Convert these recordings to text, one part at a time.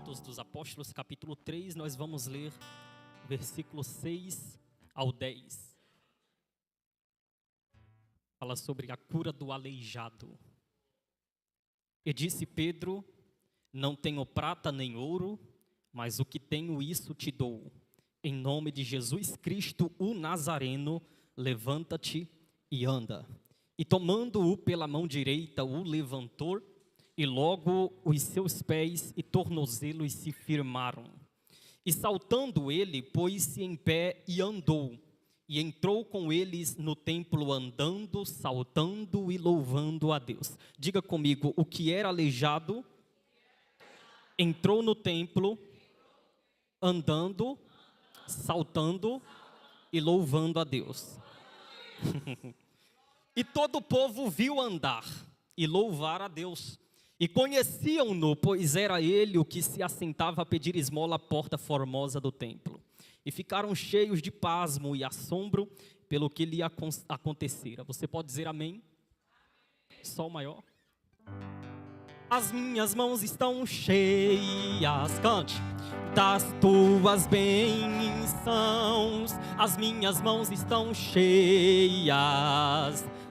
Atos dos Apóstolos, capítulo 3, nós vamos ler versículos 6 ao 10. Fala sobre a cura do aleijado. E disse Pedro: não tenho prata nem ouro, mas o que tenho isso te dou. Em nome de Jesus Cristo, o Nazareno, levanta-te e anda. E tomando-o pela mão direita, o levantou, e logo os seus pés e tornozelos se firmaram. E saltando ele, pôs-se em pé e andou. E entrou com eles no templo andando, saltando e louvando a Deus. Diga comigo: o que era aleijado entrou no templo andando, saltando e louvando a Deus. E todo o povo viu andar e louvar a Deus. E conheciam-no, pois era ele o que se assentava a pedir esmola à porta formosa do templo. E ficaram cheios de pasmo e assombro pelo que lhe acontecera. Você pode dizer amém? Sol maior. As minhas mãos estão cheias, cante, das tuas bênçãos. As minhas mãos estão cheias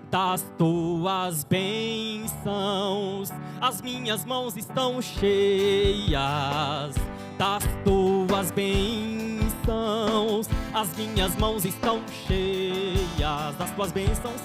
das tuas bênçãos. As minhas mãos estão cheias das tuas bênçãos. As minhas mãos estão cheias das tuas bênçãos,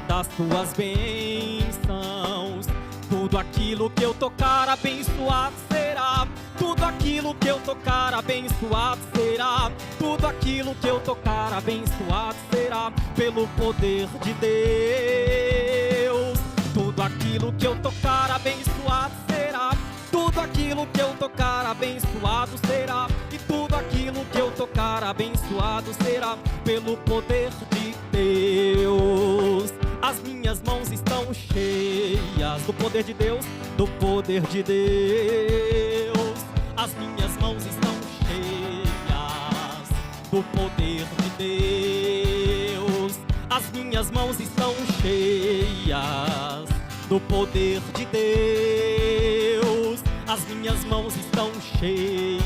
das tuas bênçãos. Tudo aquilo que eu tocar abençoado será. Tudo aquilo que eu tocar abençoado será. Tudo aquilo que eu tocar abençoado será pelo poder de Deus. Tudo aquilo que eu tocar abençoado será. Tudo aquilo que eu tocar abençoado será. E tudo aquilo que eu tocar abençoado será pelo poder de Deus. As minhas mãos estão cheias do poder de Deus, do poder de Deus. As minhas mãos estão cheias do poder de Deus. As minhas mãos estão cheias do poder de Deus. As minhas mãos estão cheias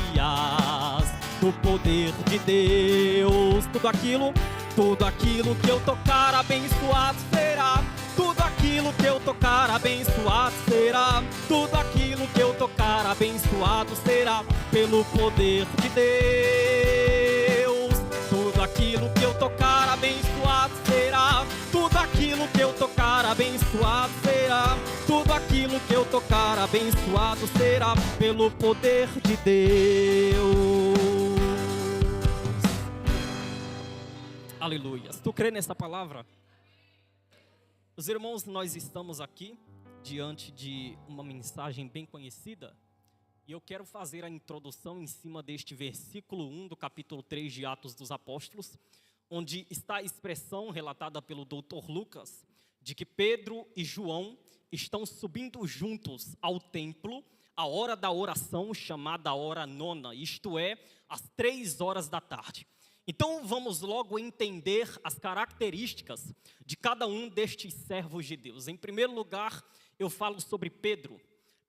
do poder de Deus. Tudo aquilo que eu tocar abençoado será. Tudo aquilo que eu tocar abençoado será. Tudo aquilo que eu tocar abençoado será pelo poder de Deus. Tudo aquilo que eu tocar abençoado será. Tudo aquilo que eu tocar abençoado será. Tudo aquilo que eu tocar abençoado será pelo poder de Deus. Aleluia. Tu crê nessa palavra? Os irmãos, nós estamos aqui diante de uma mensagem bem conhecida e eu quero fazer a introdução em cima deste versículo 1 do capítulo 3 de Atos dos Apóstolos, onde está a expressão relatada pelo Dr. Lucas de que Pedro e João estão subindo juntos ao templo a hora da oração, chamada hora nona, isto é, às 3 horas da tarde. Então vamos logo entender as características de cada um destes servos de Deus. Em primeiro lugar, eu falo sobre Pedro.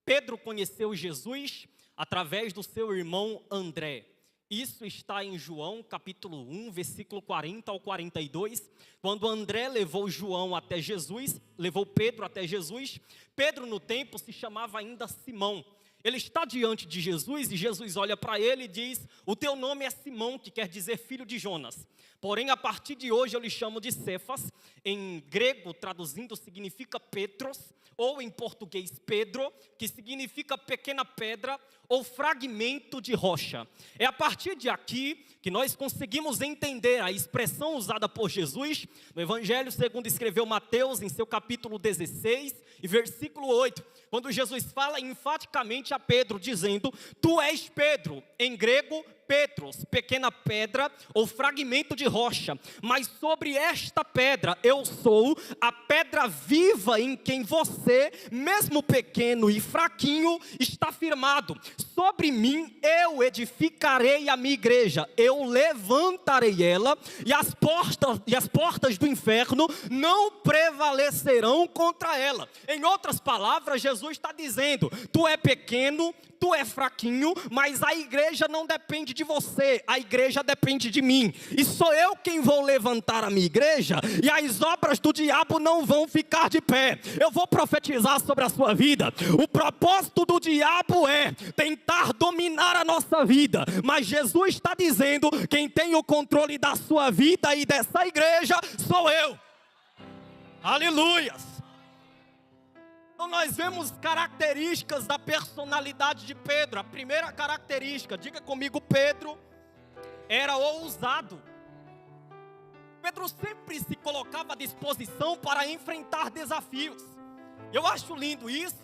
Pedro conheceu Jesus através do seu irmão André. Isso está em João capítulo 1, versículo 40 ao 42. Quando André levou João até Jesus, levou Pedro até Jesus, Pedro no tempo se chamava ainda Simão. Ele está diante de Jesus e Jesus olha para ele e diz: o teu nome é Simão, que quer dizer filho de Jonas. Porém, a partir de hoje eu lhe chamo de Cefas. Em grego, traduzindo, significa Petros, ou em português Pedro, que significa pequena pedra ou fragmento de rocha. É a partir de aqui que nós conseguimos entender a expressão usada por Jesus no Evangelho segundo escreveu Mateus em seu capítulo 16 e versículo 8, quando Jesus fala enfaticamente a Pedro, dizendo: tu és Pedro, em grego Petros, pequena pedra ou fragmento de rocha, mas sobre esta pedra eu sou a pedra viva em quem você, mesmo pequeno e fraquinho, está firmado. Sobre mim eu edificarei a minha igreja, eu levantarei ela, e as portas do inferno não prevalecerão contra ela. Em outras palavras, Jesus está dizendo: tu é pequeno, tu é fraquinho, mas a igreja não depende de você, a igreja depende de mim, e sou eu quem vou levantar a minha igreja, e as obras do diabo não vão ficar de pé. Eu vou profetizar sobre a sua vida. O propósito do diabo é tentar dominar a nossa vida, mas Jesus está dizendo: quem tem o controle da sua vida e dessa igreja sou eu. Aleluias. Então nós vemos características da personalidade de Pedro. A primeira característica, diga comigo, Pedro era ousado. Pedro sempre se colocava à disposição para enfrentar desafios. Eu acho lindo isso,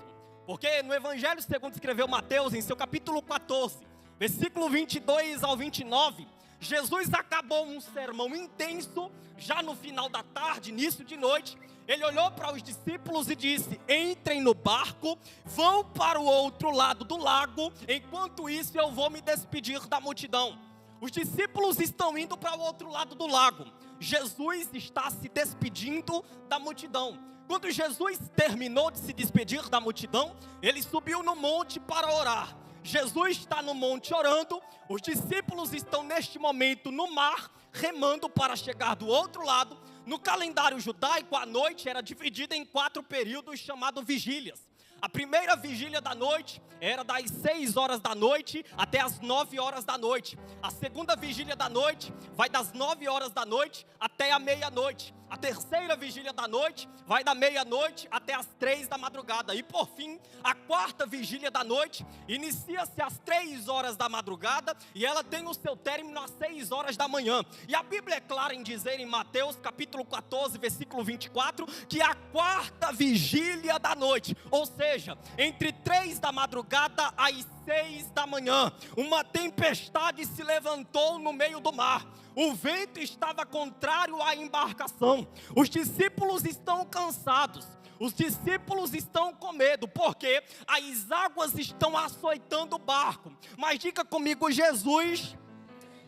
porque no Evangelho segundo escreveu Mateus, em seu capítulo 14, versículo 22 ao 29, Jesus acabou um sermão intenso, já no final da tarde, início de noite. Ele olhou para os discípulos e disse: entrem no barco, vão para o outro lado do lago, enquanto isso eu vou me despedir da multidão. Os discípulos estão indo para o outro lado do lago, Jesus está se despedindo da multidão. Quando Jesus terminou de se despedir da multidão, ele subiu no monte para orar. Jesus está no monte orando, os discípulos estão neste momento no mar, remando para chegar do outro lado. No calendário judaico, a noite era dividida em 4 períodos chamados vigílias. A primeira vigília da noite era das 6 horas da noite até as 9 horas da noite. A segunda vigília da noite vai das 9 horas da noite até a meia-noite. A terceira vigília da noite vai da meia-noite até as 3 da madrugada. E por fim, a quarta vigília da noite inicia-se às 3 horas da madrugada e ela tem o seu término às 6 horas da manhã. E a Bíblia é clara em dizer em Mateus capítulo 14, versículo 24, que a quarta vigília da noite, ou seja, entre 3 da madrugada às 6 da manhã, uma tempestade se levantou no meio do mar. O vento estava contrário à embarcação. Os discípulos estão cansados. Os discípulos estão com medo, porque as águas estão açoitando o barco. Mas diga comigo, Jesus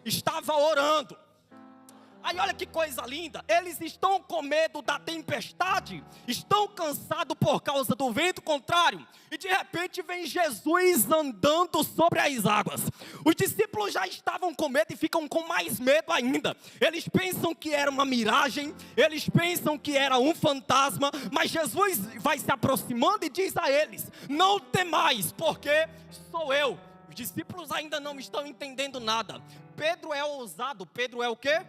estava orando. Aí olha que coisa linda, eles estão com medo da tempestade, estão cansados por causa do vento contrário, e de repente vem Jesus andando sobre as águas. Os discípulos já estavam com medo e ficam com mais medo ainda. Eles pensam que era uma miragem, eles pensam que era um fantasma, mas Jesus vai se aproximando e diz a eles: não temais, porque sou eu. Os discípulos ainda não estão entendendo nada. Pedro é ousado. Pedro é o quê?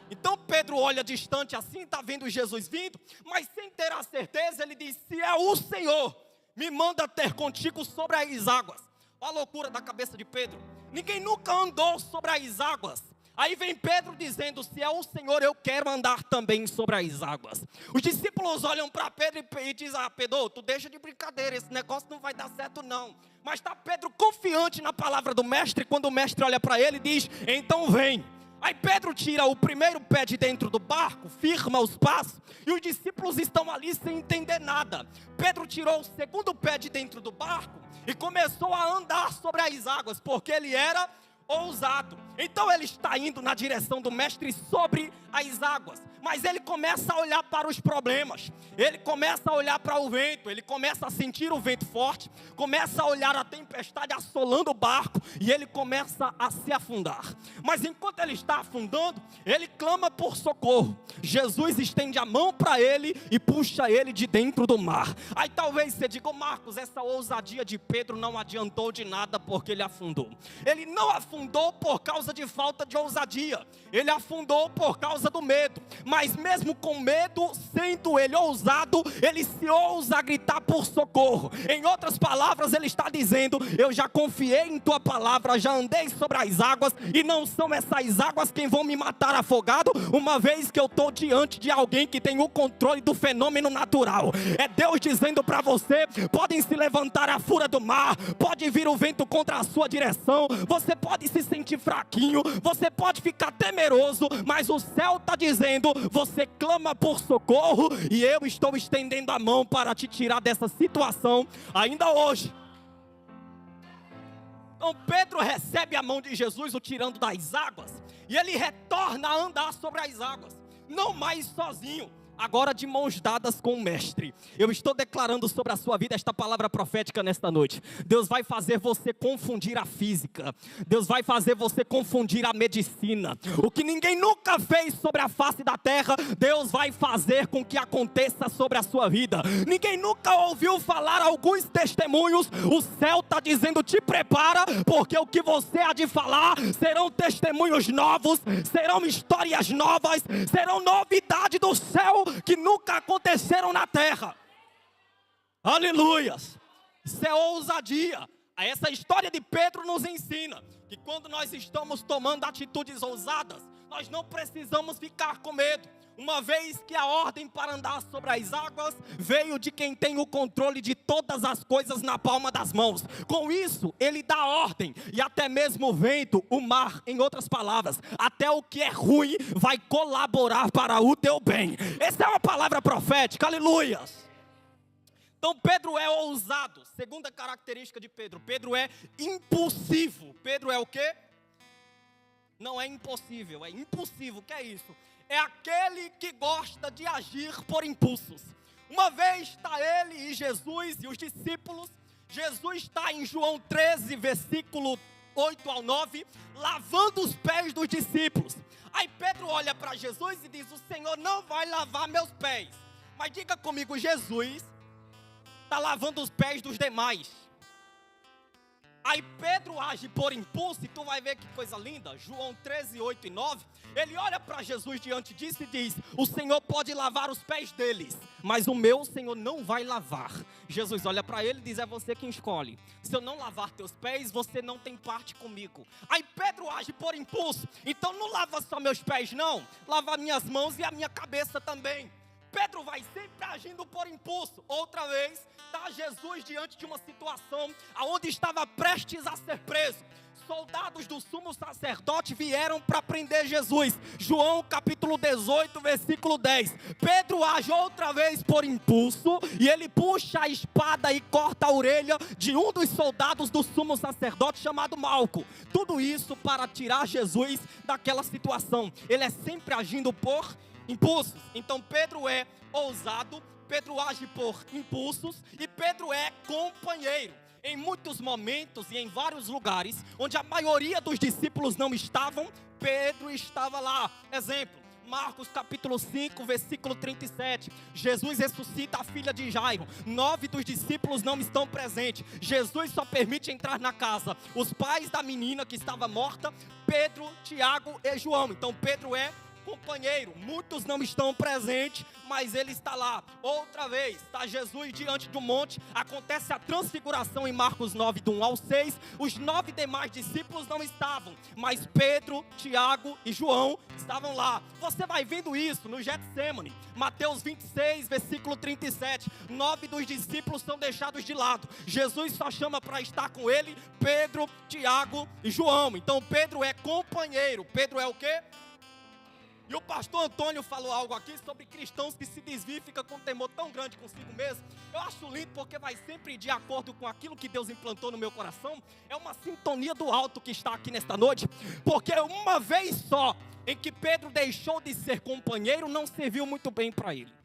Então Pedro olha distante assim, está vendo Jesus vindo, mas sem ter a certeza, ele diz: se é o Senhor, me manda ter contigo sobre as águas. Olha a loucura da cabeça de Pedro. Ninguém nunca andou sobre as águas. Aí vem Pedro dizendo: se é o Senhor, eu quero andar também sobre as águas. Os discípulos olham para Pedro e dizem: ah, Pedro, tu deixa de brincadeira, esse negócio não vai dar certo não. Mas está Pedro confiante na palavra do mestre, quando o mestre olha para ele e diz: então vem. Aí Pedro tira o primeiro pé de dentro do barco, firma os passos, e os discípulos estão ali sem entender nada. Pedro tirou o segundo pé de dentro do barco e começou a andar sobre as águas, porque ele era ousado. Então ele está indo na direção do mestre sobre as águas, mas ele começa a olhar para os problemas, ele começa a olhar para o vento, ele começa a sentir o vento forte, começa a olhar a tempestade assolando o barco, e ele começa a se afundar. Mas enquanto ele está afundando, ele clama por socorro. Jesus estende a mão para ele e puxa ele de dentro do mar. Aí talvez você diga: Marcos, essa ousadia de Pedro não adiantou de nada, porque ele afundou. Ele não afundou por causa causa de falta de ousadia. Ele afundou por causa do medo. Mas mesmo com medo, sendo ele ousado, ele se ousa a gritar por socorro. Em outras palavras, ele está dizendo: eu já confiei em tua palavra, já andei sobre as águas, e não são essas águas quem vão me matar afogado, uma vez que eu estou diante de alguém que tem o controle do fenômeno natural. É Deus dizendo para você: podem se levantar a fúria do mar, pode vir o vento contra a sua direção, você pode se sentir fraquinho, você pode ficar temeroso, mas o céu está dizendo: você clama por socorro, e eu estou estendendo a mão para te tirar dessa situação ainda hoje. Então Pedro recebe a mão de Jesus, o tirando das águas, e ele retorna a andar sobre as águas, não mais sozinho, agora de mãos dadas com o mestre. Eu estou declarando sobre a sua vida esta palavra profética nesta noite. Deus vai fazer você confundir a física. Deus vai fazer você confundir a medicina. O que ninguém nunca fez sobre a face da terra, Deus vai fazer com que aconteça sobre a sua vida. Ninguém nunca ouviu falar alguns testemunhos. O céu está dizendo: te prepara, porque o que você há de falar serão testemunhos novos, serão histórias novas, serão novidade do céu que nunca aconteceram na terra. Aleluias. Isso é ousadia. Essa história de Pedro nos ensina que quando nós estamos tomando atitudes ousadas, nós não precisamos ficar com medo, uma vez que a ordem para andar sobre as águas veio de quem tem o controle de todas as coisas na palma das mãos. Com isso, ele dá ordem, e até mesmo o vento, o mar, em outras palavras, até o que é ruim vai colaborar para o teu bem. Essa é uma palavra profética, aleluias. Então Pedro é ousado. Segunda característica de Pedro: Pedro é impulsivo. Pedro é o quê? Não é impossível, é impulsivo. O que é isso? É aquele que gosta de agir por impulsos. Uma vez está ele e Jesus e os discípulos. Jesus está em João 13, versículo 8 ao 9, lavando os pés dos discípulos. Aí Pedro olha para Jesus e diz: o Senhor não vai lavar meus pés. Mas diga comigo, Jesus está lavando os pés dos demais. Aí Pedro age por impulso, e tu vai ver que coisa linda. João 13, 8 e 9, ele olha para Jesus diante disso e diz: o Senhor pode lavar os pés deles, mas o meu Senhor não vai lavar. Jesus olha para ele e diz: é você quem escolhe. Se eu não lavar teus pés, você não tem parte comigo. Aí Pedro age por impulso: então não lava só meus pés não, lava minhas mãos e a minha cabeça também. Pedro vai sempre agindo por impulso. Outra vez, está Jesus diante de uma situação onde estava prestes a ser preso. Soldados do sumo sacerdote vieram para prender Jesus. João capítulo 18, versículo 10. Pedro age outra vez por impulso, e ele puxa a espada e corta a orelha de um dos soldados do sumo sacerdote, chamado Malco. Tudo isso para tirar Jesus daquela situação. Ele é sempre agindo por impulsos. Então Pedro é ousado, Pedro age por impulsos, e Pedro é companheiro. Em muitos momentos e em vários lugares onde a maioria dos discípulos não estavam, Pedro estava lá. Exemplo: Marcos capítulo 5, versículo 37. Jesus ressuscita a filha de Jairo. 9 dos discípulos não estão presentes. Jesus só permite entrar na casa os pais da menina que estava morta, Pedro, Tiago e João. Então Pedro é companheiro. Muitos não estão presentes, mas ele está lá. Outra vez, está Jesus diante de um monte. Acontece a transfiguração em Marcos 9, do 1 ao 6. Os 9 demais discípulos não estavam, mas Pedro, Tiago e João estavam lá. Você vai vendo isso no Getsemane. Mateus 26, versículo 37. 9 dos discípulos são deixados de lado. Jesus só chama para estar com ele Pedro, Tiago e João. Então Pedro é companheiro. Pedro é o quê? E o pastor Antônio falou algo aqui sobre cristãos que se desviam e ficam com um temor tão grande consigo mesmo. Eu acho lindo, porque vai sempre de acordo com aquilo que Deus implantou no meu coração. É uma sintonia do alto que está aqui nesta noite. Porque uma vez só em que Pedro deixou de ser companheiro, não serviu muito bem para ele.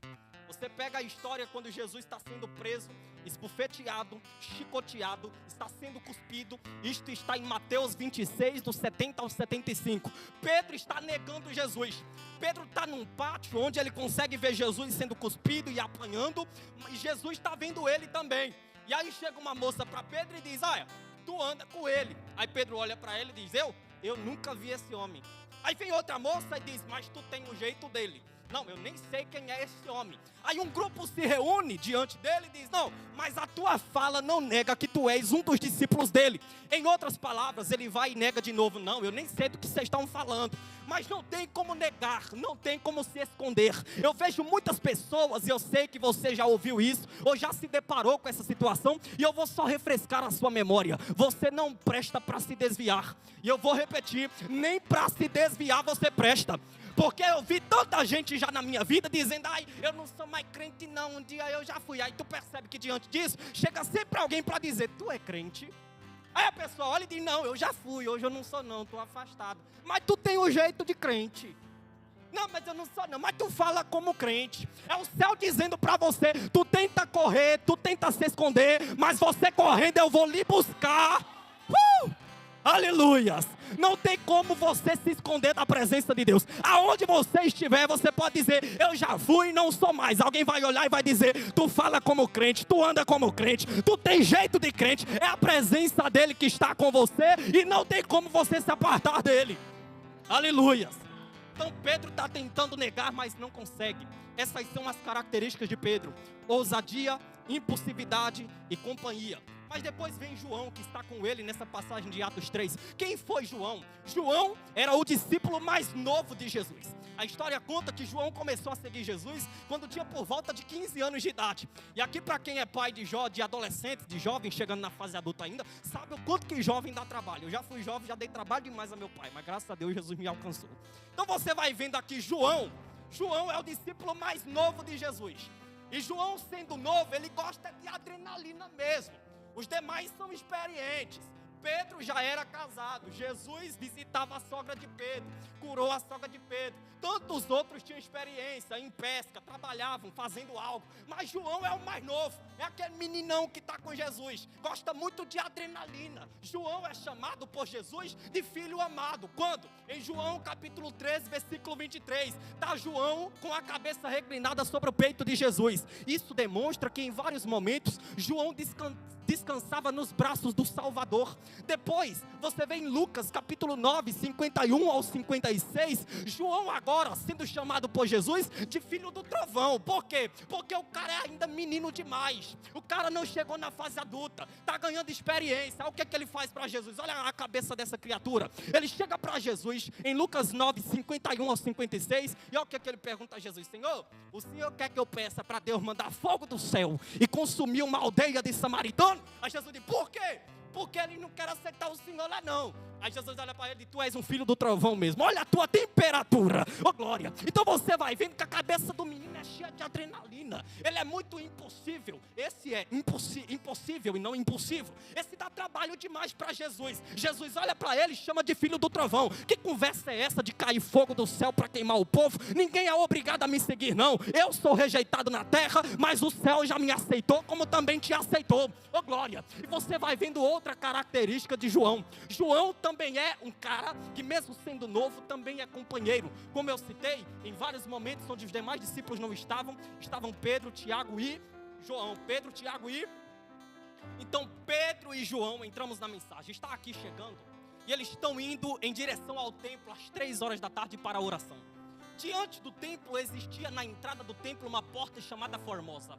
Você pega a história quando Jesus está sendo preso, esbofeteado, chicoteado, está sendo cuspido. Isto está em Mateus 26, do 70 ao 75. Pedro está negando Jesus. Pedro está num pátio onde ele consegue ver Jesus sendo cuspido e apanhando, e Jesus está vendo ele também. E aí chega uma moça para Pedro e diz: olha, tu anda com ele. Aí Pedro olha para ele e diz: eu? eu nunca vi esse homem. Aí vem outra moça e diz, mas tu tem o jeito dele. Não, eu nem sei quem é esse homem. Aí um grupo se reúne diante dele e diz, não, mas a tua fala não nega que tu és um dos discípulos dele. Em outras palavras, ele vai e nega de novo, não, eu nem sei do que vocês estão falando. Mas não tem como negar, não tem como se esconder. Eu vejo muitas pessoas, e eu sei que você já ouviu isso, ou já se deparou com essa situação, e eu vou só refrescar a sua memória. Você não presta para se desviar. E eu vou repetir, nem para se desviar você presta. Porque eu vi tanta gente já na minha vida dizendo, ai, eu não sou mais crente não, um dia eu já fui. Aí tu percebe que diante disso, chega sempre alguém para dizer, tu é crente? Aí a pessoa olha e diz, não, eu já fui, hoje eu não sou não, estou afastado. Mas tu tem o jeito de crente. Não, mas eu não sou não, mas tu fala como crente. É o céu dizendo para você, tu tenta correr, tu tenta se esconder, mas você correndo eu vou lhe buscar. Aleluias! Não tem como você se esconder da presença de Deus. Aonde você estiver, você pode dizer, eu já fui e não sou mais. Alguém vai olhar e vai dizer, tu fala como crente, tu anda como crente, tu tem jeito de crente. É a presença dele que está com você e não tem como você se apartar dele. Aleluias! Então Pedro está tentando negar, mas não consegue. Essas são as características de Pedro: ousadia, impulsividade e companhia. Mas depois vem João, que está com ele nessa passagem de Atos 3. Quem foi João? João era o discípulo mais novo de Jesus. A história conta que João começou a seguir Jesus quando tinha por volta de 15 anos de idade. E aqui para quem é pai de adolescentes, de jovens chegando na fase adulta ainda, sabe o quanto que jovem dá trabalho. Eu já fui jovem, já dei trabalho demais a meu pai, mas graças a Deus Jesus me alcançou. Então você vai vendo aqui João é o discípulo mais novo de Jesus. E João, sendo novo, ele gosta de adrenalina mesmo. Os demais são experientes. Pedro já era casado. Jesus visitava a sogra de Pedro, curou a sogra de Pedro. Tantos outros tinham experiência em pesca, trabalhavam, fazendo algo. Mas João é o mais novo, é aquele meninão que está com Jesus, gosta muito de adrenalina. João é chamado por Jesus de filho amado. Quando? Em João capítulo 13, versículo 23, está João com a cabeça reclinada sobre o peito de Jesus. Isso demonstra que em vários momentos João descansava nos braços do Salvador. Depois, você vê em Lucas capítulo 9, 51 ao 56, João agora sendo chamado por Jesus de filho do trovão. Por quê? Porque o cara é ainda menino demais. O cara não chegou na fase adulta, está ganhando experiência. O que é que ele faz para Jesus? Olha a cabeça dessa criatura. Ele chega para Jesus em Lucas 9, 51 ao 56, e olha o que é que ele pergunta a Jesus: Senhor, o Senhor quer que eu peça para Deus mandar fogo do céu e consumir uma aldeia de samaritanos? Aí Jesus diz, por quê? Porque ele não quer aceitar o Senhor lá não. Aí Jesus olha para ele e diz, tu és um filho do trovão mesmo. Olha a tua temperatura, oh glória. Então você vai vendo que a cabeça do menino é cheia de adrenalina. Ele é muito impossível. Esse é impossível e não impulsivo. Esse dá trabalho demais para Jesus. Jesus olha para ele e chama de filho do trovão. Que conversa é essa de cair fogo do céu para queimar o povo? Ninguém é obrigado a me seguir não. Eu sou rejeitado na terra, mas o céu já me aceitou como também te aceitou, oh glória. E você vai vendo outra característica de João. João também é um cara que, mesmo sendo novo, também é companheiro. Como eu citei, em vários momentos onde os demais discípulos não estavam Pedro, Tiago e João. Pedro, Tiago e... Então Pedro e João, entramos na mensagem, está aqui chegando, e eles estão indo em direção ao templo às 3 horas da tarde para a oração. Diante do templo existia na entrada do templo uma porta chamada Formosa.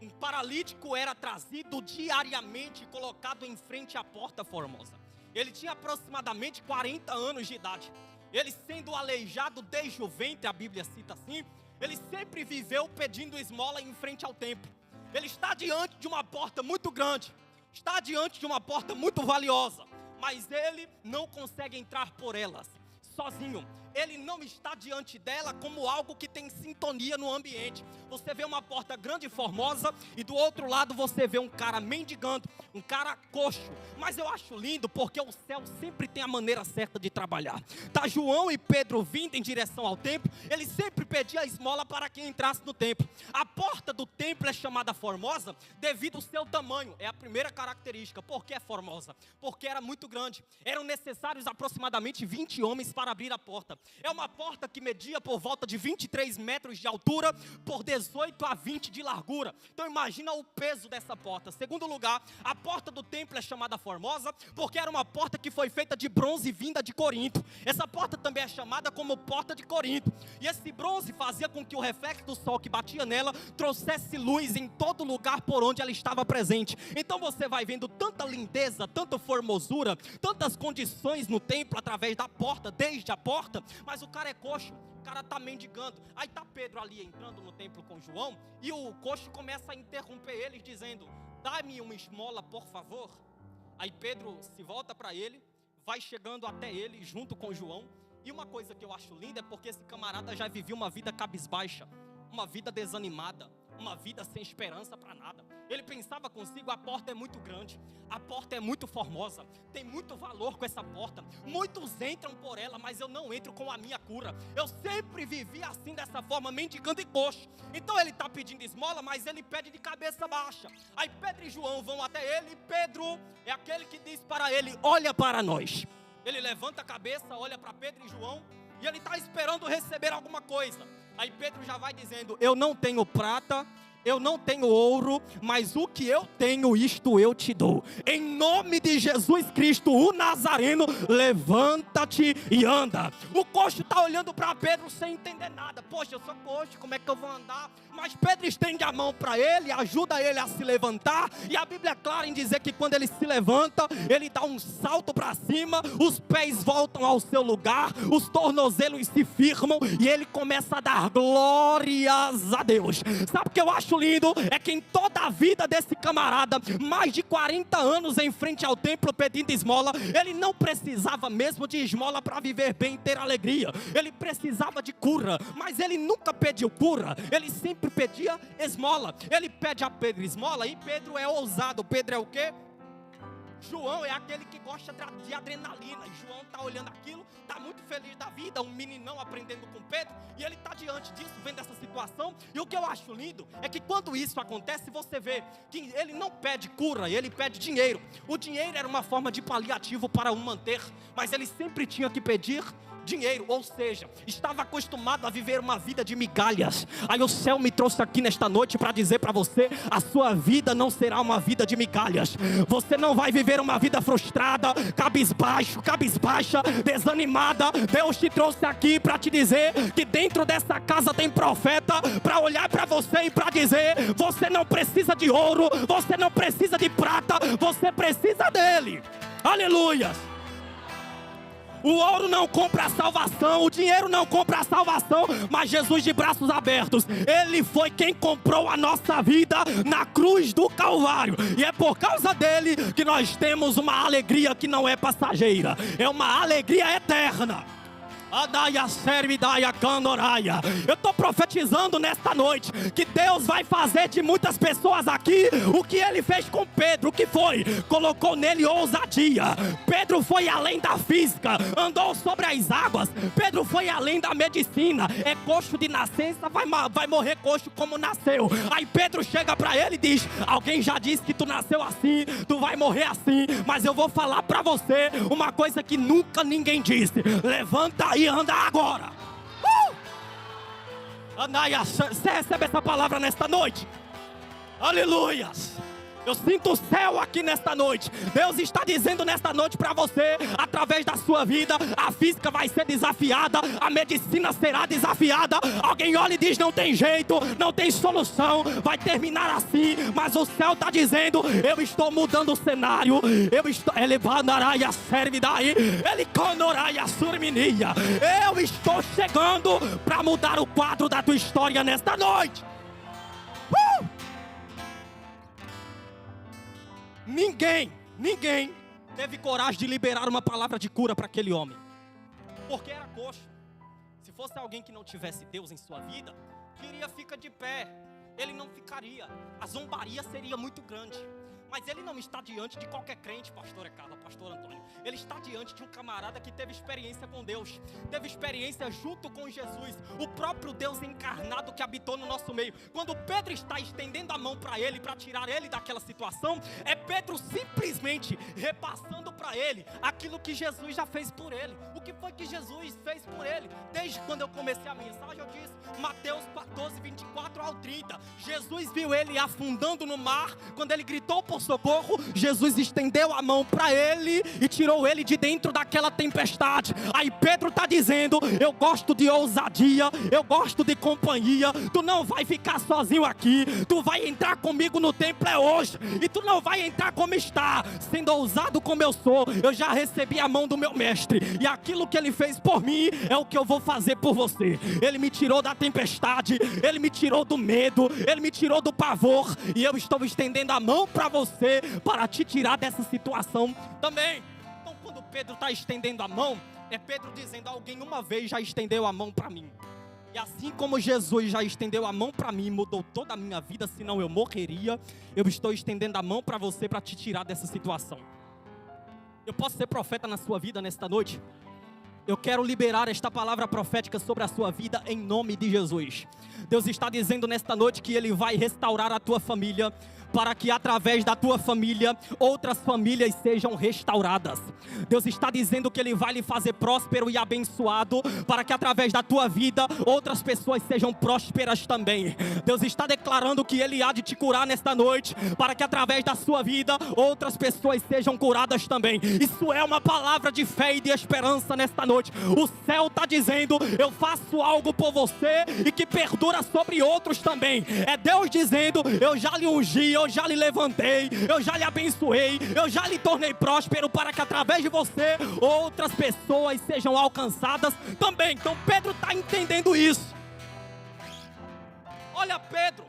Um paralítico era trazido diariamente e colocado em frente à porta Formosa. Ele tinha aproximadamente 40 anos de idade. Ele, sendo aleijado desde o ventre, a Bíblia cita assim, ele sempre viveu pedindo esmola em frente ao templo. Ele está diante de uma porta muito grande, está diante de uma porta muito valiosa, mas ele não consegue entrar por elas sozinho. Ele não está diante dela como algo que tem sintonia no ambiente. Você vê uma porta grande e formosa, e do outro lado você vê um cara mendigando, um cara coxo. Mas eu acho lindo porque o céu sempre tem a maneira certa de trabalhar. Tá João e Pedro vindo em direção ao templo, ele sempre pedia esmola para quem entrasse no templo. A porta do templo é chamada Formosa devido ao seu tamanho. É a primeira característica. Por que é formosa? Porque era muito grande. Eram necessários aproximadamente 20 homens para abrir a porta. É uma porta que media por volta de 23 metros de altura, por 18 a 20 de largura. Então imagina o peso dessa porta. Segundo lugar, a porta do templo é chamada Formosa, porque era uma porta que foi feita de bronze vinda de Corinto. Essa porta também é chamada como Porta de Corinto. E esse bronze fazia com que o reflexo do sol que batia nela trouxesse luz em todo lugar por onde ela estava presente. Então você vai vendo tanta lindeza, tanta formosura, tantas condições no templo através da porta, desde a porta, mas o cara é coxo, o cara está mendigando. Aí está Pedro ali entrando no templo com João, e o coxo começa a interromper eles dizendo: dá-me uma esmola, por favor. Aí Pedro se volta para ele, vai chegando até ele junto com João. E uma coisa que eu acho linda é porque esse camarada já vivia uma vida cabisbaixa, uma vida desanimada, uma vida sem esperança para nada. Ele pensava consigo: a porta é muito grande, a porta é muito formosa, tem muito valor com essa porta, muitos entram por ela, mas eu não entro com a minha cura. Eu sempre vivi assim, dessa forma, mendigando e coxo. Então ele está pedindo esmola, mas ele pede de cabeça baixa. Aí Pedro e João vão até ele, e Pedro é aquele que diz para ele: olha para nós. Ele levanta a cabeça, olha para Pedro e João, e ele está esperando receber alguma coisa. Aí Pedro já vai dizendo: eu não tenho prata, eu não tenho ouro, mas o que eu tenho, isto eu te dou. Em nome de Jesus Cristo, o Nazareno, levanta-te e anda. O coxo está olhando para Pedro sem entender nada. Poxa, eu sou coxo, como é que eu vou andar? Mas Pedro estende a mão para ele, ajuda ele a se levantar. E a Bíblia é clara em dizer que quando ele se levanta, ele dá um salto para cima, os pés voltam ao seu lugar, os tornozelos se firmam e ele começa a dar glórias a Deus. Sabe o que eu acho lindo? É que em toda a vida desse camarada, mais de 40 anos em frente ao templo pedindo esmola, ele não precisava mesmo de esmola para viver bem e ter alegria. Ele precisava de cura, mas ele nunca pediu cura, ele sempre pedia esmola. Ele pede a Pedro esmola, e Pedro é ousado. Pedro é o quê? João é aquele que gosta de adrenalina. E João está olhando aquilo, está muito feliz da vida, um meninão aprendendo com Pedro, e ele está diante disso, vendo essa situação. E o que eu acho lindo é que quando isso acontece, você vê que ele não pede cura, ele pede dinheiro. O dinheiro era uma forma de paliativo para o manter, mas ele sempre tinha que pedir dinheiro, ou seja, estava acostumado a viver uma vida de migalhas. Aí o céu me trouxe aqui nesta noite para dizer para você: a sua vida não será uma vida de migalhas. Você não vai viver uma vida frustrada, cabisbaixo, cabisbaixa, desanimada. Deus te trouxe aqui para te dizer que dentro dessa casa tem profeta para olhar para você e para dizer: você não precisa de ouro, você não precisa de prata, você precisa dele. Aleluia. O ouro não compra a salvação, o dinheiro não compra a salvação, mas Jesus de braços abertos, Ele foi quem comprou a nossa vida na cruz do Calvário. E é por causa dele que nós temos uma alegria que não é passageira, é uma alegria eterna. Eu estou profetizando nesta noite que Deus vai fazer de muitas pessoas aqui o que Ele fez com Pedro. O que foi? Colocou nele ousadia. Pedro foi além da física, andou sobre as águas. Pedro foi além da medicina. É coxo de nascença, vai morrer coxo como nasceu. Aí Pedro chega para ele e diz: alguém já disse que tu nasceu assim, tu vai morrer assim, mas eu vou falar para você uma coisa que nunca ninguém disse: levanta e anda agora. Anaia, você recebe essa palavra nesta noite? Aleluias. Eu sinto o céu aqui nesta noite. Deus está dizendo nesta noite para você, através da sua vida, a física vai ser desafiada, a medicina será desafiada. Alguém olha e diz: não tem jeito, não tem solução, vai terminar assim. Mas o céu está dizendo: eu estou mudando o cenário. Eu estou eu estou chegando para mudar o quadro da tua história nesta noite. Ninguém teve coragem de liberar uma palavra de cura para aquele homem, porque era coxo. Se fosse alguém que não tivesse Deus em sua vida, queria ficar de pé, ele não ficaria, a zombaria seria muito grande. Mas ele não está diante de qualquer crente, pastora Carla, pastor Antônio. Ele está diante de um camarada que teve experiência com Deus, teve experiência junto com Jesus, o próprio Deus encarnado que habitou no nosso meio. Quando Pedro está estendendo a mão para ele, para tirar ele daquela situação, é Pedro simplesmente repassando para para ele aquilo que Jesus já fez por ele. O que foi que Jesus fez por ele? Desde quando eu comecei a mensagem, eu disse, Mateus 14, 24 ao 30. Jesus viu ele afundando no mar. Quando ele gritou por socorro, Jesus estendeu a mão para ele e tirou ele de dentro daquela tempestade. Aí Pedro está dizendo, eu gosto de ousadia, eu gosto de companhia. Tu não vai ficar sozinho aqui. Tu vai entrar comigo no templo hoje. E tu não vai entrar como está, sendo ousado como eu sou. Eu já recebi a mão do meu mestre, e aquilo que ele fez por mim é o que eu vou fazer por você. Ele me tirou da tempestade, ele me tirou do medo, ele me tirou do pavor, e eu estou estendendo a mão para você, para te tirar dessa situação também. Então quando Pedro está estendendo a mão, é Pedro dizendo, alguém uma vez já estendeu a mão para mim. E assim como Jesus já estendeu a mão para mim, mudou toda a minha vida, senão eu morreria, eu estou estendendo a mão para você, para te tirar dessa situação. Eu posso ser profeta na sua vida nesta noite? Eu quero liberar esta palavra profética sobre a sua vida em nome de Jesus. Deus está dizendo nesta noite que Ele vai restaurar a tua família, para que através da tua família, outras famílias sejam restauradas. Deus está dizendo que Ele vai lhe fazer próspero e abençoado, para que através da tua vida, outras pessoas sejam prósperas também. Deus está declarando que Ele há de te curar nesta noite, para que através da sua vida, outras pessoas sejam curadas também. Isso é uma palavra de fé e de esperança nesta noite. O céu está dizendo, eu faço algo por você e que perdura sobre outros também. É Deus dizendo, eu já lhe ungi, eu já lhe levantei, eu já lhe abençoei, eu já lhe tornei próspero, para que através de você outras pessoas sejam alcançadas também. Então Pedro está entendendo isso. Olha Pedro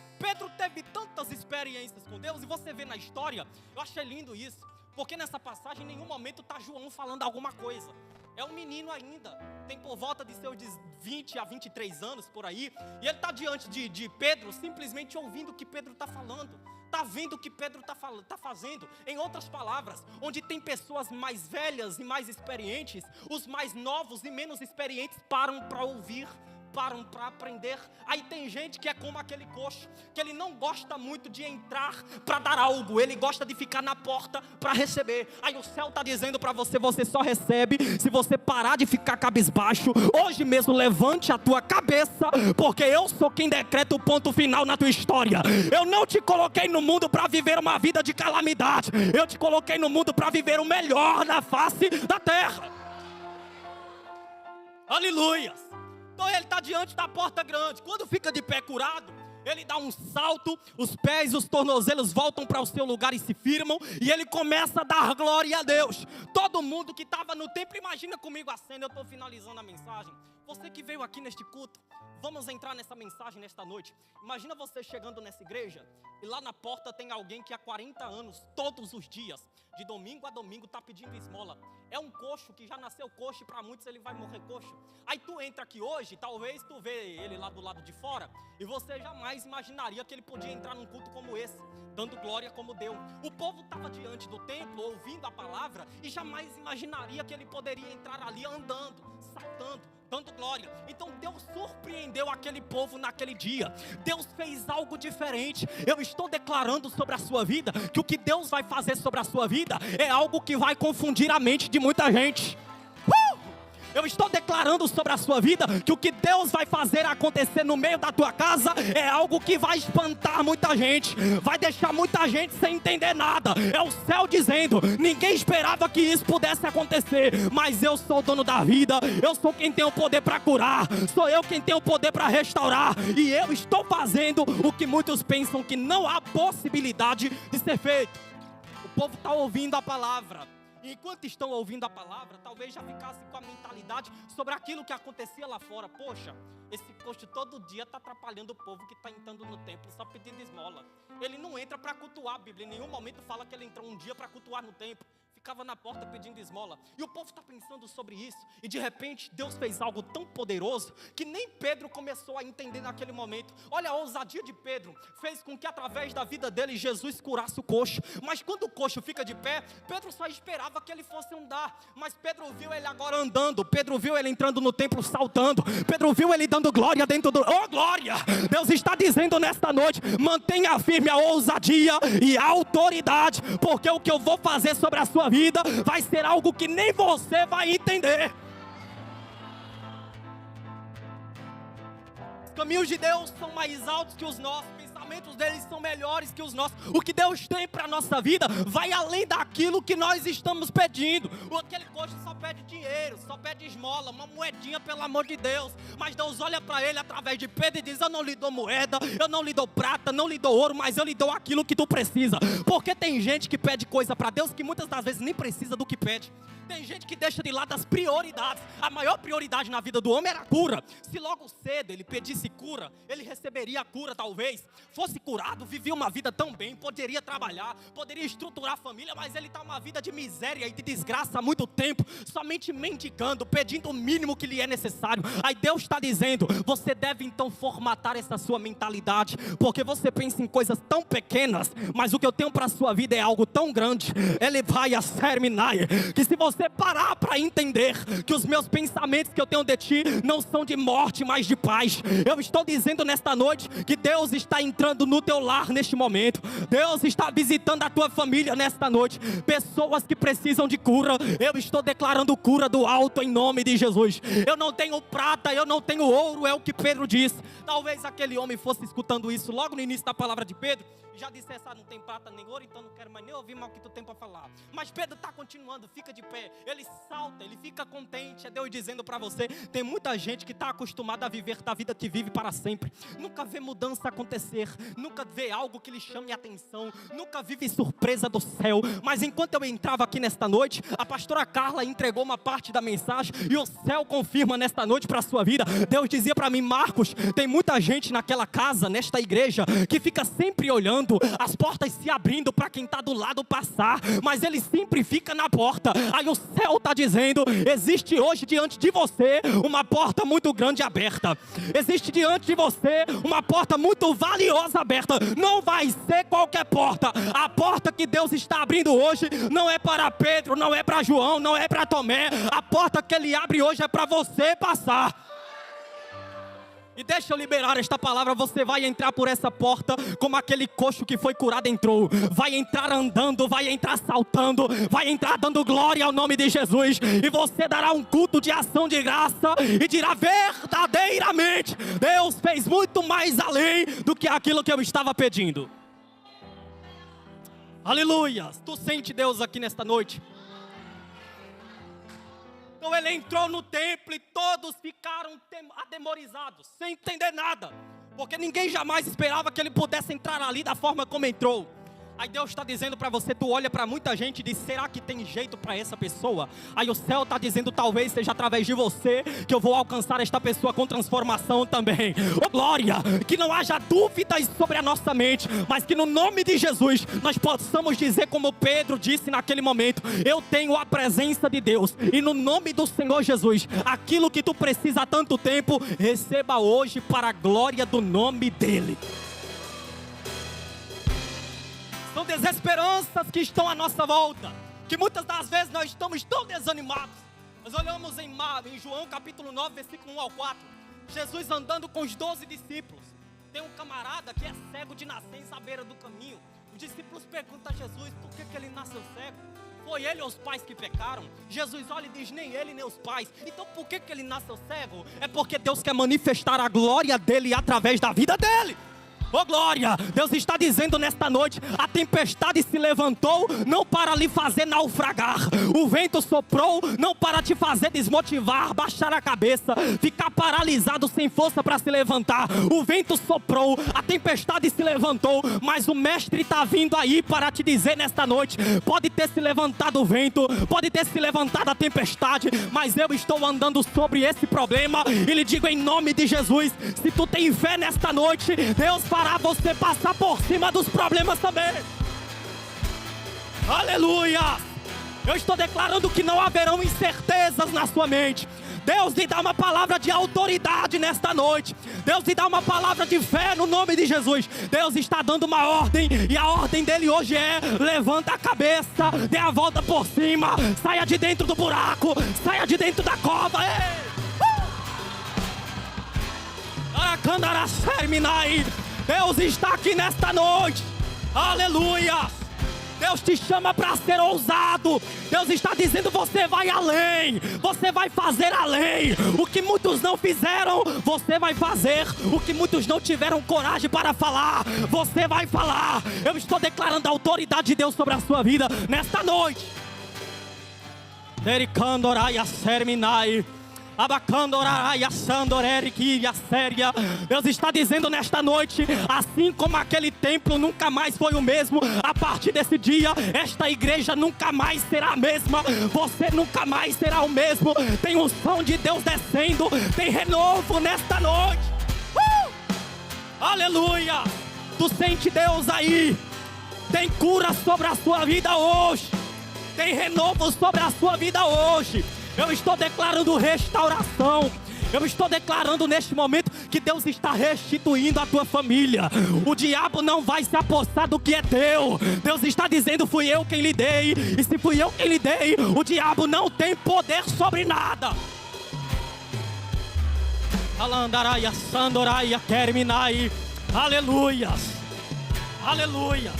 teve tantas experiências com Deus, e você vê na história, eu achei lindo isso, porque nessa passagem em nenhum momento está João falando alguma coisa. É um menino ainda, tem por volta de seus 20 a 23 anos por aí, e ele está diante de Pedro, simplesmente ouvindo o que Pedro está falando, está vendo o que Pedro está fazendo. Em outras palavras, onde tem pessoas mais velhas e mais experientes, os mais novos e menos experientes param para ouvir, param para aprender. Aí tem gente que é como aquele coxo, que ele não gosta muito de entrar para dar algo, ele gosta de ficar na porta para receber. Aí o céu está dizendo para você, você só recebe se você parar de ficar cabisbaixo. Hoje mesmo levante a tua cabeça, porque eu sou quem decreta o ponto final na tua história. Eu não te coloquei no mundo para viver uma vida de calamidade, eu te coloquei no mundo para viver o melhor na face da terra. Aleluias. Então ele está diante da porta grande. Quando fica de pé curado, ele dá um salto, os pés, os tornozelos voltam para o seu lugar e se firmam, e ele começa a dar glória a Deus. Todo mundo que estava no templo, imagina comigo a cena, eu estou finalizando a mensagem. Você que veio aqui neste culto, vamos entrar nessa mensagem nesta noite. Imagina você chegando nessa igreja, e lá na porta tem alguém que há 40 anos, todos os dias, de domingo a domingo, está pedindo esmola. É um coxo que já nasceu coxo, e para muitos ele vai morrer coxo. Aí tu entra aqui hoje, talvez tu vê ele lá do lado de fora, e você jamais imaginaria que ele podia entrar num culto como esse, dando glória como deu. O povo estava diante do templo, ouvindo a palavra, e jamais imaginaria que ele poderia entrar ali andando, saltando, dando glória. Então Deus surpreendeu aquele povo naquele dia. Deus fez algo diferente. Eu estou declarando sobre a sua vida que o que Deus vai fazer sobre a sua vida é algo que vai confundir a mente de muita gente. Eu estou declarando sobre a sua vida que o que Deus vai fazer acontecer no meio da tua casa é algo que vai espantar muita gente, vai deixar muita gente sem entender nada. É o céu dizendo, ninguém esperava que isso pudesse acontecer, mas eu sou o dono da vida, eu sou quem tem o poder para curar, sou eu quem tem o poder para restaurar, e eu estou fazendo o que muitos pensam que não há possibilidade de ser feito. O povo está ouvindo a palavra. E enquanto estão ouvindo a palavra, talvez já ficasse com a mentalidade sobre aquilo que acontecia lá fora. Poxa, esse coxo todo dia está atrapalhando o povo que está entrando no templo, só pedindo esmola. Ele não entra para cultuar. A Bíblia em nenhum momento fala que ele entrou um dia para cultuar no templo. Ficava na porta pedindo esmola. E o povo está pensando sobre isso. E de repente Deus fez algo tão poderoso que nem Pedro começou a entender naquele momento. Olha, a ousadia de Pedro fez com que através da vida dele Jesus curasse o coxo. Mas quando o coxo fica de pé, Pedro só esperava que ele fosse andar. Mas Pedro viu ele agora andando. Pedro viu ele entrando no templo saltando. Pedro viu ele dando glória dentro do... Oh, glória! Deus está dizendo nesta noite, mantenha firme a ousadia e a autoridade, porque o que eu vou fazer sobre a sua vida vida vai ser algo que nem você vai entender. Os caminhos de Deus são mais altos que os nossos, os pensamentos deles são melhores que os nossos. O que Deus tem para a nossa vida vai além daquilo que nós estamos pedindo. Aquele coxo só pede dinheiro, só pede esmola, uma moedinha, pelo amor de Deus. Mas Deus olha para ele através de Pedro e diz: eu não lhe dou moeda, eu não lhe dou prata, não lhe dou ouro, mas eu lhe dou aquilo que tu precisa. Porque tem gente que pede coisa para Deus que muitas das vezes nem precisa do que pede. Tem gente que deixa de lado as prioridades. A maior prioridade na vida do homem era a cura. Se logo cedo ele pedisse cura, ele receberia a cura talvez. Fosse curado, vivia uma vida tão bem, poderia trabalhar, poderia estruturar a família, mas ele está uma vida de miséria e de desgraça há muito tempo, somente mendigando, pedindo o mínimo que lhe é necessário. Aí Deus está dizendo: você deve então formatar essa sua mentalidade, porque você pensa em coisas tão pequenas, mas o que eu tenho para a sua vida é algo tão grande. Ele vai a terminar, que se você parar para entender que os meus pensamentos que eu tenho de ti não são de morte, mas de paz. Eu estou dizendo nesta noite que Deus está entrando no teu lar neste momento. Deus está visitando a tua família nesta noite. Pessoas que precisam de cura. Eu estou declarando cura do alto em nome de Jesus. Eu não tenho prata, eu não tenho ouro, é o que Pedro disse. Talvez aquele homem fosse escutando isso logo no início da palavra de Pedro e já dissesse: não tem prata nem ouro, então não quero mais nem ouvir mais o que tu tem para falar. Mas Pedro está continuando, fica de pé, ele salta, ele fica contente. É Deus dizendo para você: tem muita gente que está acostumada a viver da vida que vive para sempre, nunca vê mudança acontecer, nunca vê algo que lhe chame a atenção, nunca vive surpresa do céu. Mas enquanto eu entrava aqui nesta noite, a pastora Carla entregou uma parte da mensagem e o céu confirma nesta noite para a sua vida. Deus dizia para mim: Marcos, tem muita gente naquela casa, nesta igreja, que fica sempre olhando as portas se abrindo para quem está do lado passar, mas ele sempre fica na porta. Aí o céu está dizendo: existe hoje diante de você uma porta muito grande aberta, existe diante de você uma porta muito valiosa aberta. Não vai ser qualquer porta. A porta que Deus está abrindo hoje não é para Pedro, não é para João, não é para Tomé. A porta que ele abre hoje é para você passar. E deixa eu liberar esta palavra: você vai entrar por essa porta como aquele coxo que foi curado entrou. Vai entrar andando, vai entrar saltando, vai entrar dando glória ao nome de Jesus. E você dará um culto de ação de graça e dirá: verdadeiramente Deus fez muito mais além do que aquilo que eu estava pedindo. Aleluia! Tu sente Deus aqui nesta noite? Então ele entrou no templo e todos ficaram atemorizados, sem entender nada, porque ninguém jamais esperava que ele pudesse entrar ali da forma como entrou. Aí Deus está dizendo para você: tu olha para muita gente e diz: será que tem jeito para essa pessoa? Aí o céu está dizendo: talvez seja através de você que eu vou alcançar esta pessoa com transformação também. Oh glória! Que não haja dúvidas sobre a nossa mente, mas que no nome de Jesus nós possamos dizer como Pedro disse naquele momento: eu tenho a presença de Deus, e no nome do Senhor Jesus, aquilo que tu precisa há tanto tempo, receba hoje para a glória do nome dEle. São desesperanças que estão à nossa volta, que muitas das vezes nós estamos tão desanimados. Nós olhamos em João capítulo 9, versículo 1 ao 4, Jesus andando com os 12 discípulos. Tem um camarada que é cego de nascença à beira do caminho. Os discípulos perguntam a Jesus: por que ele nasceu cego? Foi ele ou os pais que pecaram? Jesus olha e diz: nem ele nem os pais. Então por que ele nasceu cego? É porque Deus quer manifestar a glória dele através da vida dele. Oh glória! Deus está dizendo nesta noite: a tempestade se levantou não para lhe fazer naufragar. O vento soprou não para te fazer desmotivar, baixar a cabeça, ficar paralisado sem força para se levantar. O vento soprou, a tempestade se levantou, mas o mestre está vindo aí para te dizer nesta noite: pode ter se levantado o vento, pode ter se levantado a tempestade, mas eu estou andando sobre esse problema e lhe digo em nome de Jesus: se tu tem fé nesta noite, Deus fará você passar por cima dos problemas também. Aleluia! Eu estou declarando que não haverão incertezas na sua mente. Deus lhe dá uma palavra de autoridade nesta noite. Deus lhe dá uma palavra de fé no nome de Jesus. Deus está dando uma ordem, e a ordem dele hoje é: levanta a cabeça, dê a volta por cima, saia de dentro do buraco, saia de dentro da cova. Deus está aqui nesta noite. Aleluia! Deus te chama para ser ousado. Deus está dizendo: você vai além, você vai fazer além. O que muitos não fizeram, você vai fazer. O que muitos não tiveram coragem para falar, você vai falar. Eu estou declarando a autoridade de Deus sobre a sua vida nesta noite. Deus está dizendo nesta noite: assim como aquele templo nunca mais foi o mesmo, a partir desse dia, esta igreja nunca mais será a mesma. Você nunca mais será o mesmo. Tem unção de Deus descendo, tem renovo nesta noite. Aleluia! Tu sente Deus aí? Tem cura sobre a sua vida hoje. Tem renovo sobre a sua vida hoje. Eu estou declarando restauração. Eu estou declarando neste momento que Deus está restituindo a tua família. O diabo não vai se apossar do que é teu. Deus está dizendo: fui eu quem lhe dei. E se fui eu quem lhe dei, o diabo não tem poder sobre nada. Alandaraia, sandoraia, kerminai. Aleluias. Aleluia.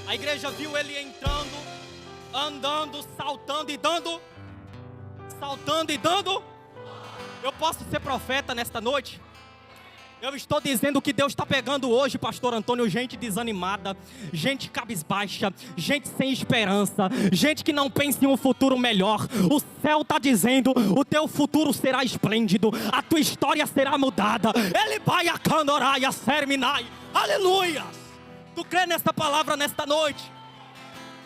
A igreja viu ele entrando, andando, saltando e dando. Saltando e dando. Eu posso ser profeta nesta noite? Eu estou dizendo que Deus está pegando hoje, pastor Antônio, gente desanimada, gente cabisbaixa, gente sem esperança, gente que não pensa em um futuro melhor. O céu está dizendo: o teu futuro será esplêndido, a tua história será mudada. Ele vai a candoraia, serminai. Aleluia! Tu crê nesta palavra nesta noite?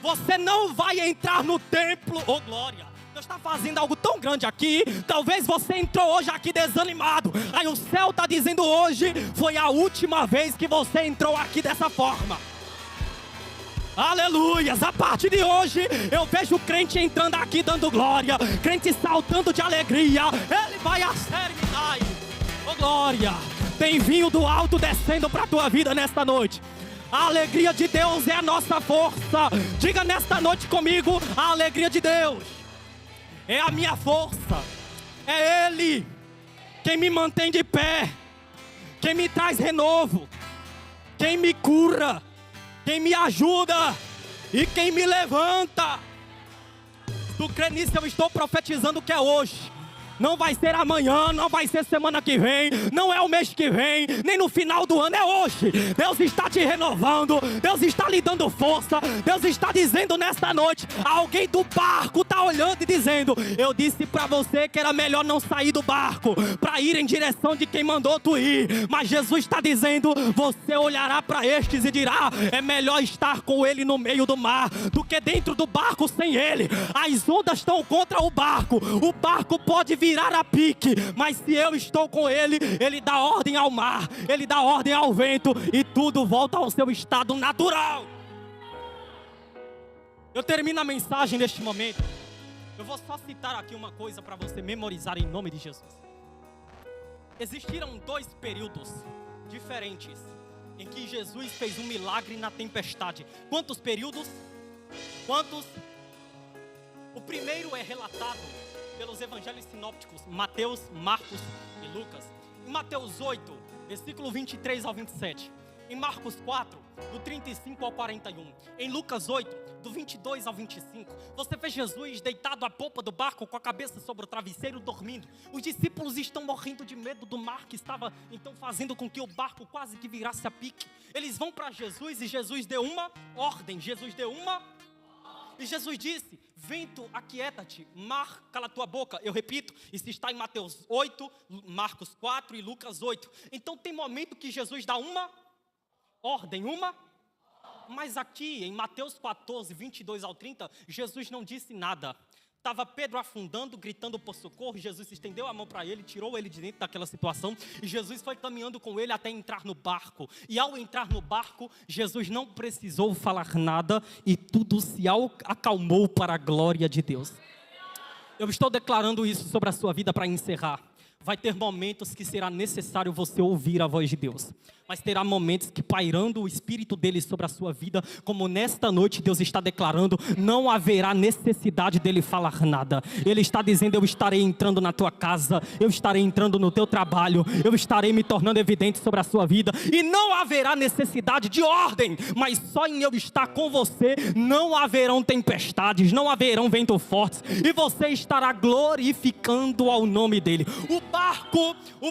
Você não vai entrar no templo, oh glória. Deus está fazendo algo tão grande aqui. Talvez você entrou hoje aqui desanimado. Aí o céu está dizendo: hoje foi a última vez que você entrou aqui dessa forma. Aleluias. A partir de hoje eu vejo crente entrando aqui dando glória, crente saltando de alegria. Ele vai a serminai. Oh glória. Tem vinho do alto descendo para a tua vida nesta noite. A alegria de Deus é a nossa força. Diga nesta noite comigo: a alegria de Deus é a minha força. É Ele quem me mantém de pé, quem me traz renovo, quem me cura, quem me ajuda e quem me levanta. Tu crê nisso? Eu estou profetizando que é hoje. Não vai ser amanhã, não vai ser semana que vem, não é o mês que vem, nem no final do ano, é hoje. Deus está te renovando, Deus está lhe dando força. Deus está dizendo nesta noite: alguém do barco está olhando e dizendo: eu disse para você que era melhor não sair do barco, para ir em direção de quem mandou tu ir. Mas Jesus está dizendo: você olhará para estes e dirá: é melhor estar com ele no meio do mar, do que dentro do barco sem ele. As ondas estão contra o barco pode virar a pique, mas se eu estou com ele, ele dá ordem ao mar, ele dá ordem ao vento, e tudo volta ao seu estado natural. Eu termino a mensagem neste momento. Eu vou só citar aqui uma coisa para você memorizar em nome de Jesus. Existiram 2 períodos diferentes em que Jesus fez um milagre na tempestade. Quantos períodos? Quantos? O primeiro é relatado pelos evangelhos sinópticos, Mateus, Marcos e Lucas. Em Mateus 8, versículo 23 ao 27. Em Marcos 4, do 35 ao 41. Em Lucas 8, do 22 ao 25. Você vê Jesus deitado à popa do barco, com a cabeça sobre o travesseiro, dormindo. Os discípulos estão morrendo de medo do mar, que estava então fazendo com que o barco quase que virasse a pique. Eles vão para Jesus e Jesus deu uma ordem. E Jesus disse: vento, aquieta-te, mar, cala tua boca. Eu repito, isso está em Mateus 8, Marcos 4 e Lucas 8. Então tem momento que Jesus dá uma ordem, mas aqui em Mateus 14, 22 ao 30, Jesus não disse nada. Estava Pedro afundando, gritando por socorro. Jesus estendeu a mão para ele, tirou ele de dentro daquela situação. E Jesus foi caminhando com ele até entrar no barco. E ao entrar no barco, Jesus não precisou falar nada. E tudo se acalmou para a glória de Deus. Eu estou declarando isso sobre a sua vida para encerrar. Vai ter momentos que será necessário você ouvir a voz de Deus. Mas terá momentos que, pairando o Espírito dele sobre a sua vida, como nesta noite Deus está declarando, não haverá necessidade dele falar nada. Ele está dizendo: eu estarei entrando na tua casa, eu estarei entrando no teu trabalho, eu estarei me tornando evidente sobre a sua vida, e não haverá necessidade de ordem, mas só em eu estar com você, não haverão tempestades, não haverão ventos fortes, e você estará glorificando ao nome dele. O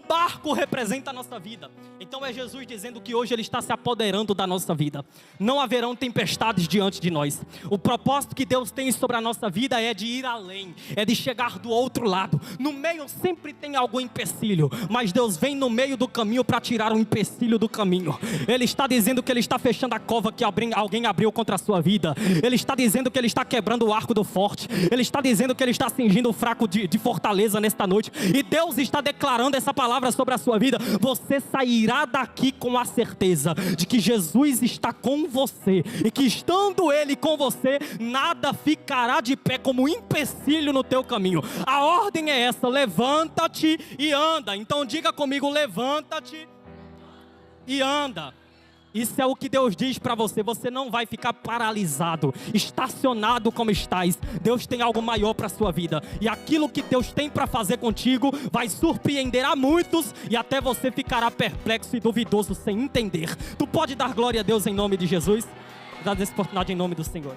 barco representa a nossa vida. Então é Jesus dizendo que hoje ele está se apoderando da nossa vida. Não haverão tempestades diante de nós. O propósito que Deus tem sobre a nossa vida é de ir além, é de chegar do outro lado. No meio sempre tem algum empecilho, mas Deus vem no meio do caminho para tirar o empecilho do caminho. Ele está dizendo que ele está fechando a cova que alguém abriu contra a sua vida. Ele está dizendo que ele está quebrando o arco do forte. Ele está dizendo que ele está cingindo o fraco de fortaleza nesta noite. E Deus está declarando essa palavra sobre a sua vida. Você sairá daqui com a certeza de que Jesus está com você, e que estando ele com você, nada ficará de pé como empecilho no teu caminho. A ordem é essa: levanta-te e anda. Então diga comigo: levanta-te e anda. Isso é o que Deus diz para você. Você não vai ficar paralisado, estacionado como estás. Deus tem algo maior para a sua vida. E aquilo que Deus tem para fazer contigo vai surpreender a muitos, e até você ficará perplexo e duvidoso sem entender. Tu pode dar glória a Deus em nome de Jesus? Dá essa oportunidade em nome do Senhor.